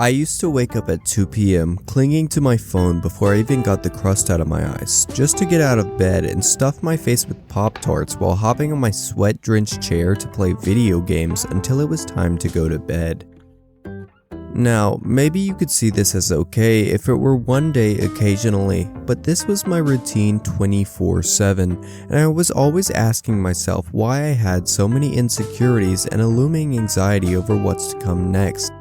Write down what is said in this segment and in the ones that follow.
I used to wake up at 2 p.m. clinging to my phone before I even got the crust out of my eyes, just to get out of bed and stuff my face with Pop-Tarts while hopping on my sweat-drenched chair to play video games until it was time to go to bed. Now, maybe you could see this as okay if it were one day occasionally, but this was my routine 24/7, and I was always asking myself why I had so many insecurities and a looming anxiety over what's to come next.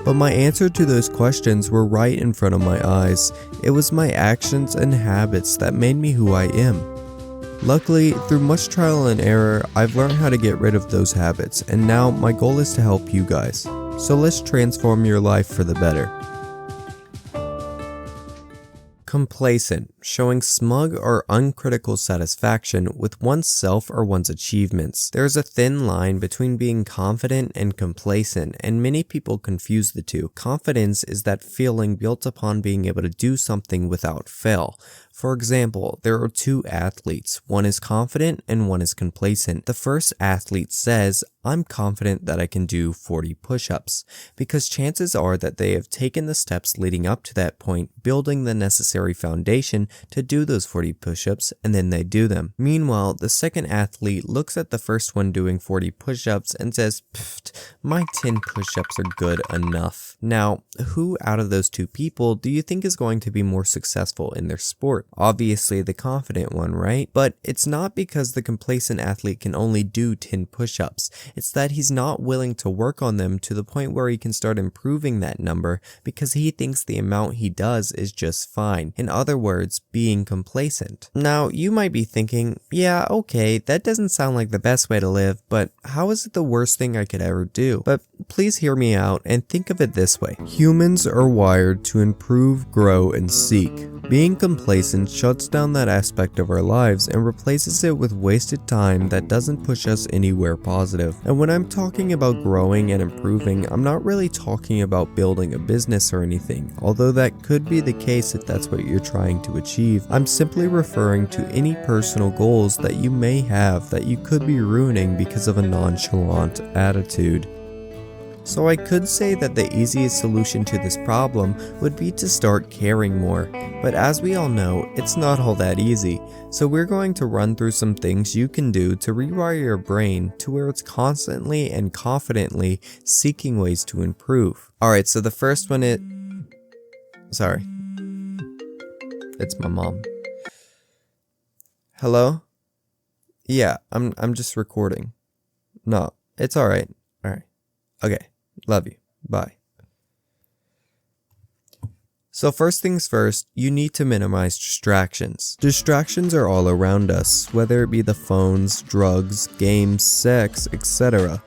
But my answer to those questions were right in front of my eyes. It was my actions and habits that made me who I am. Luckily, through much trial and error, I've learned how to get rid of those habits, and now my goal is to help you guys. So let's transform your life for the better. Complacent, showing smug or uncritical satisfaction with oneself or one's achievements. There is a thin line between being confident and complacent, and many people confuse the two. Confidence is that feeling built upon being able to do something without fail. For example, there are two athletes. One is confident and one is complacent. The first athlete says, "I'm confident that I can do 40 push-ups," because chances are that they have taken the steps leading up to that point, building the necessary foundation to do those 40 push-ups, and then they do them. Meanwhile, the second athlete looks at the first one doing 40 push-ups and says, "Pfft, my 10 push-ups are good enough." Now, who out of those two people do you think is going to be more successful in their sport? Obviously the confident one, right? But it's not because the complacent athlete can only do 10 push-ups. It's that he's not willing to work on them to the point where he can start improving that number because he thinks the amount he does is just fine. In other words, being complacent. Now, you might be thinking, yeah, okay, that doesn't sound like the best way to live, but how is it the worst thing I could ever do? But please hear me out and think of it this way. Humans are wired to improve, grow, and seek. Being complacent shuts down that aspect of our lives and replaces it with wasted time that doesn't push us anywhere positive. And when I'm talking about growing and improving, I'm not really talking about building a business or anything, although that could be the case if that's what you're trying to achieve. I'm simply referring to any personal goals that you may have that you could be ruining because of a nonchalant attitude. So I could say that the easiest solution to this problem would be to start caring more, but as we all know, it's not all that easy. So we're going to run through some things you can do to rewire your brain to where it's constantly and confidently seeking ways to improve. Alright, so the first one is... Sorry. It's my mom. Hello? Yeah, I'm just recording. No, it's alright. Alright. Okay. Love you. Bye. So first things first, you need to minimize distractions. Distractions are all around us, whether it be the phones, drugs, games, sex, etc.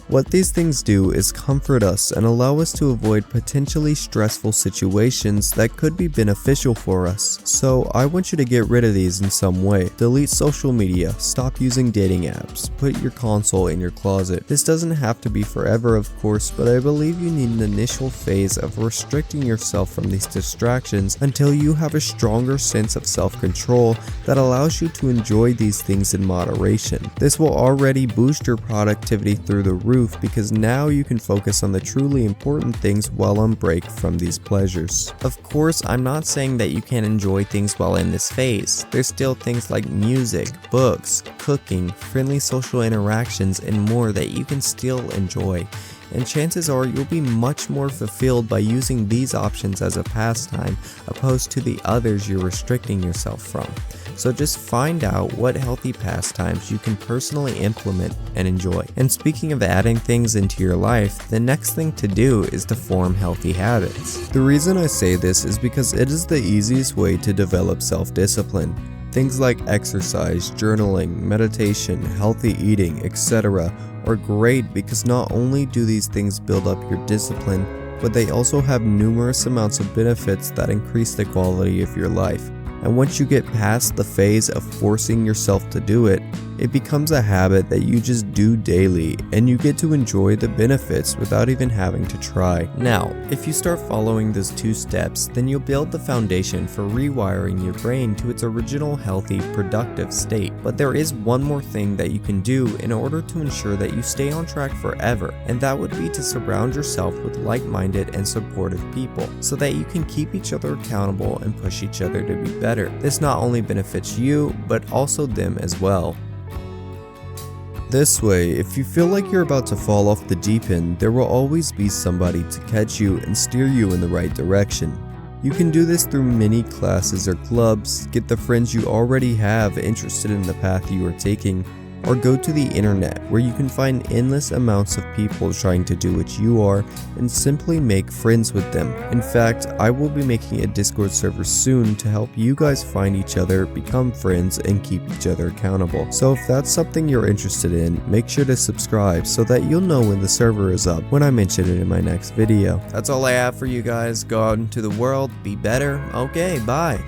What these things do is comfort us and allow us to avoid potentially stressful situations that could be beneficial for us. So I want you to get rid of these in some way. Delete social media, stop using dating apps, put your console in your closet. This doesn't have to be forever, of course, but I believe you need an initial phase of restricting yourself from these distractions until you have a stronger sense of self-control that allows you to enjoy these things in moderation. This will already boost your productivity through the roof because now you can focus on the truly important things while on break from these pleasures. Of course, I'm not saying that you can't enjoy things while in this phase. There's still things like music, books, cooking, friendly social interactions, and more that you can still enjoy. And chances are you'll be much more fulfilled by using these options as a pastime opposed to the others you're restricting yourself from. So just find out what healthy pastimes you can personally implement and enjoy. And speaking of adding things into your life, the next thing to do is to form healthy habits. The reason I say this is because it is the easiest way to develop self-discipline. Things like exercise, journaling, meditation, healthy eating, etc. are great because not only do these things build up your discipline, but they also have numerous amounts of benefits that increase the quality of your life. And once you get past the phase of forcing yourself to do it, It becomes a habit that you just do daily, and you get to enjoy the benefits without even having to try. Now, if you start following those 2 steps, then you'll build the foundation for rewiring your brain to its original healthy, productive state. But there is one more thing that you can do in order to ensure that you stay on track forever, and that would be to surround yourself with like-minded and supportive people, so that you can keep each other accountable and push each other to be better. This not only benefits you, but also them as well. This way, if you feel like you're about to fall off the deep end, there will always be somebody to catch you and steer you in the right direction. You can do this through many classes or clubs, get the friends you already have interested in the path you are taking, or go to the internet where you can find endless amounts of people trying to do what you are and simply make friends with them. In fact, I will be making a Discord server soon to help you guys find each other, become friends, and keep each other accountable. So if that's something you're interested in, make sure to subscribe so that you'll know when the server is up when I mention it in my next video. That's all I have for you guys. Go out into the world, be better. Okay, bye.